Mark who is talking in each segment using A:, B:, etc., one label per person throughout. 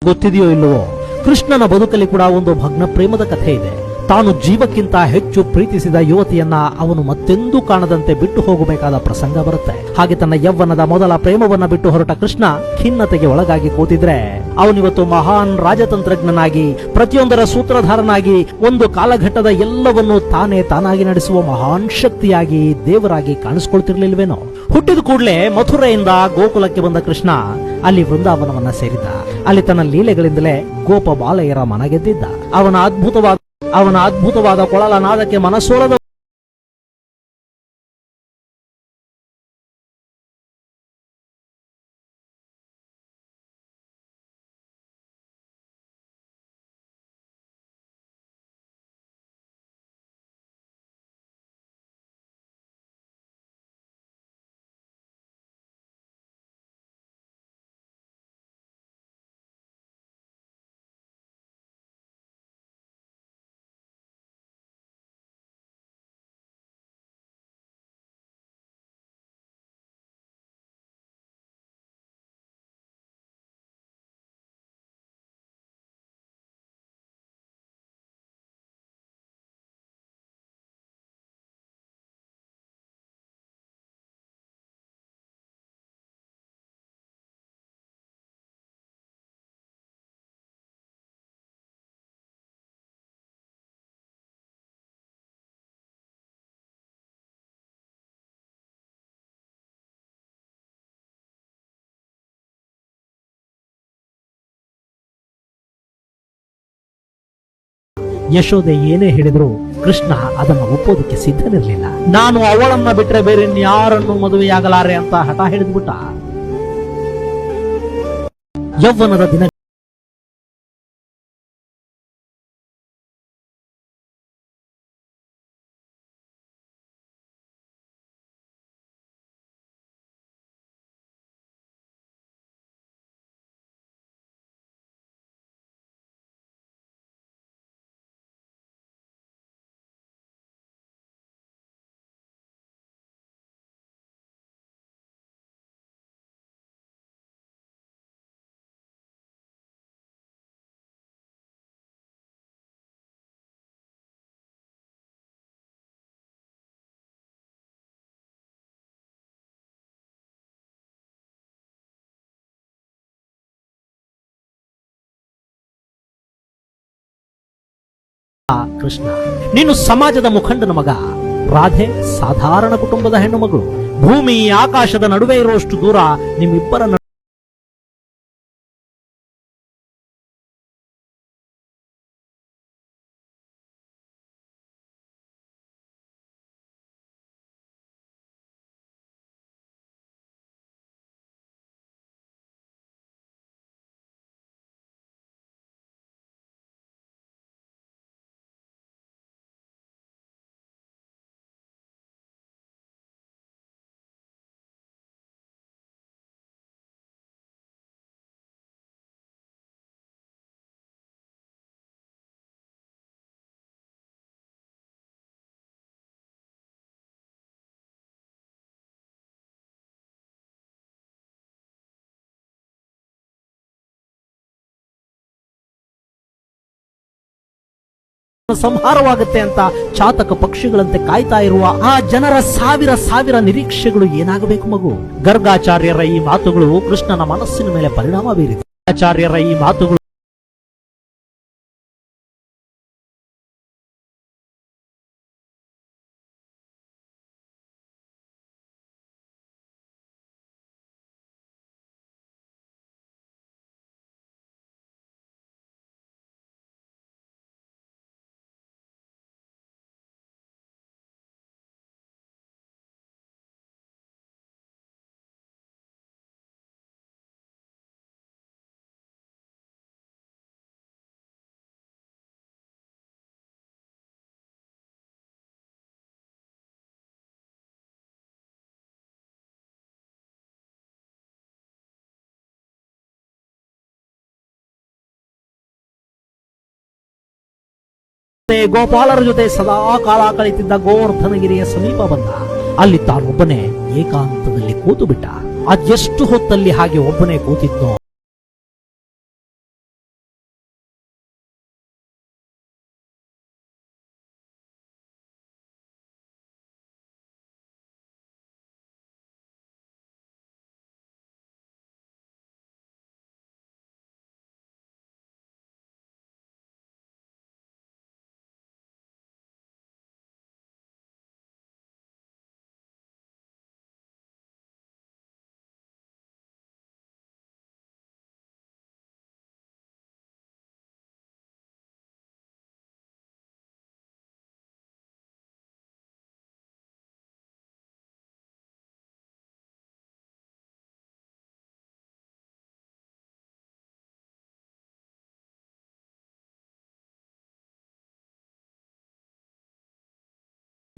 A: ಗೊತ್ತಿದೆಯೋ ಇಲ್ಲವೋ, ಕೃಷ್ಣನ ಬದುಕಲ್ಲಿ ಕೂಡ ಒಂದು ಭಗ್ನ ಪ್ರೇಮದ ಕಥೆ ಇದೆ. ತಾನು ಜೀವಕ್ಕಿಂತ ಹೆಚ್ಚು ಪ್ರೀತಿಸಿದ ಯುವತಿಯನ್ನ ಅವನು ಮತ್ತೆಂದೂ ಕಾಣದಂತೆ ಬಿಟ್ಟು ಹೋಗಬೇಕಾದ ಪ್ರಸಂಗ ಬರುತ್ತೆ. ಹಾಗೆ ತನ್ನ ಯೌವನದ ಮೊದಲ ಪ್ರೇಮವನ್ನ ಬಿಟ್ಟು ಹೊರಟ ಕೃಷ್ಣ ಖಿನ್ನತೆಗೆ ಒಳಗಾಗಿ ಕೂತಿದ್ರೆ, ಅವನಿವತ್ತು ಮಹಾನ್ ರಾಜತಂತ್ರಜ್ಞನಾಗಿ, ಪ್ರತಿಯೊಂದರ ಸೂತ್ರಧಾರನಾಗಿ, ಒಂದು ಕಾಲಘಟ್ಟದ ಎಲ್ಲವನ್ನೂ ತಾನಾಗಿ ನಡೆಸುವ ಮಹಾನ್ ಶಕ್ತಿಯಾಗಿ, ದೇವರಾಗಿ ಕಾಣಿಸ್ಕೊಳ್ತಿರ್ಲಿಲ್ವೇನೋ. ಹುಟ್ಟಿದ ಕೂಡಲೇ ಮಥುರೆಯಿಂದ ಗೋಕುಲಕ್ಕೆ ಬಂದ ಕೃಷ್ಣ ಅಲ್ಲಿ ವೃಂದಾವನವನ್ನ ಸೇರಿದ. ಅಲ್ಲಿ ತನ್ನ ಲೀಲೆಗಳಿಂದಲೇ ಗೋಪ ಬಾಲಯರ ಮನ ಗೆದ್ದಿದ್ದ. ಅವನ ಅದ್ಭುತವಾದ ಕೊಳಲ ನಾದಕ್ಕೆ ಮನಸೋಲದ ಯಶೋದೆ ಏನೇ ಹೇಳಿದ್ರು ಕೃಷ್ಣ ಅದನ್ನು ಒಪ್ಪೋದಕ್ಕೆ ಸಿದ್ಧನಿರಲಿಲ್ಲ. ನಾನು ಅವಳನ್ನ ಬಿಟ್ರೆ ಬೇರೆ ಯಾರನ್ನು ಮದುವೆಯಾಗಲಾರೆ ಅಂತ ಹಠ ಹಿಡಿದ್ಬಿಟ್ಟ. ಯೌವನದ ದಿನ ಕೃಷ್ಣ, ನೀನು ಸಮಾಜದ ಮುಖಂಡನ ಮಗ. ರಾಧೆ ಸಾಧಾರಣ ಕುಟುಂಬದ ಹೆಣ್ಣು ಮಗಳು. ಭೂಮಿ ಆಕಾಶದ ನಡುವೆ ಇರುವಷ್ಟು ದೂರ ನಿಮ್ಮಿಬ್ಬರ ಸಂಹಾರವಾಗುತ್ತೆ ಅಂತ ಚಾತಕ ಪಕ್ಷಿಗಳಂತೆ ಕಾಯ್ತಾ ಇರುವ ಆ ಜನರ ಸಾವಿರ ನಿರೀಕ್ಷೆಗಳು ಏನಾಗಬೇಕು ಮಗು? ಗರ್ಗಾಚಾರ್ಯರ ಈ ಮಾತುಗಳು ಕೃಷ್ಣನ ಮನಸ್ಸಿನ ಮೇಲೆ ಪರಿಣಾಮ ಬೀರಿದೆ. ಆಚಾರ್ಯರ ಈ ಮಾತುಗಳು ಗೋಪಾಲರ ಜೊತೆ ಸದಾ ಕಾಲ ಕಳೆಯುತ್ತಿದ್ದ ಗೋವರ್ಧನಗಿರಿಯ ಸಮೀಪ ಬಂದ. ಅಲ್ಲಿ ತಾನೊಬ್ಬನೇ ಏಕಾಂತದಲ್ಲಿ ಕೂತು ಬಿಟ್ಟ. ಅದೆಷ್ಟು ಹೊತ್ತಲ್ಲಿ ಹಾಗೆ ಒಬ್ಬನೇ ಕೂತಿದ್ನೋ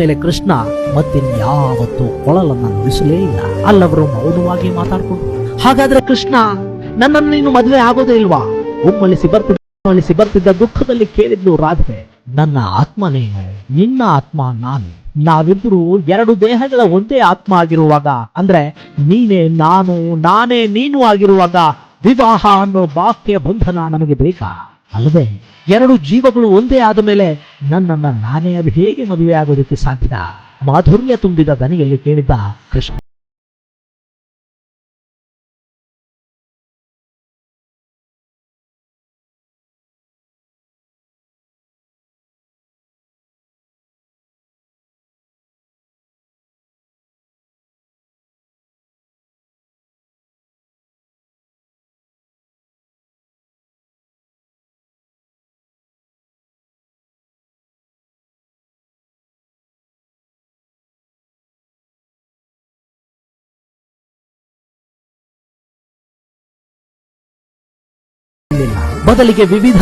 A: ಮೇಲೆ ಕೃಷ್ಣ ಮತ್ತಿನ್ಯಾವತ್ತೂ ಕೊಳಲನ್ನ ನುಡಿಸಲೇ ಇಲ್ಲ. ಅಲ್ಲವರು ಮೌನವಾಗಿ ಮಾತಾಡ್ಕೊಂಡು, ಹಾಗಾದ್ರೆ ಕೃಷ್ಣ ನನ್ನನ್ನು ನೀನು ಮದುವೆ ಆಗೋದೇ ಇಲ್ವಾ? ಉಮ್ಮಳಿಸಿ ಬರ್ತಿದ್ದ ದುಃಖದಲ್ಲಿ ಕೇಳಿದ್ಲು ರಾಧೆ. ನನ್ನ ಆತ್ಮ ನೀನು, ನಿನ್ನ ಆತ್ಮ ನಾನು, ನಾವಿಬ್ಬರು ಎರಡು ದೇಹಗಳ ಒಂದೇ ಆತ್ಮ ಆಗಿರುವಾಗ, ಅಂದ್ರೆ ನೀನೇ ನಾನು ನಾನೇ ನೀನು ಆಗಿರುವಾಗ ವಿವಾಹ ಅನ್ನೋ ಬಾಹ್ಯ ಬಂಧನ ನಮಗೆ ಬೇಕಾ? ಅಲ್ಲದೆ ಎರಡು ಜೀವಗಳು ಒಂದೇ ಆದ ಮೇಲೆ ನನ್ನನ್ನ ನಾನೇ ಅದು ಹೇಗೆ ಮದುವೆ ಆಗೋದಕ್ಕೆ ಸಾಧ್ಯ? ಮಾಧುರ್ಯ ತುಂಬಿದ ದನಿಯಲ್ಲಿ ಕೇಳಿದ್ದ ಕೃಷ್ಣ. ಬದಲಿಗೆ ವಿವಿಧ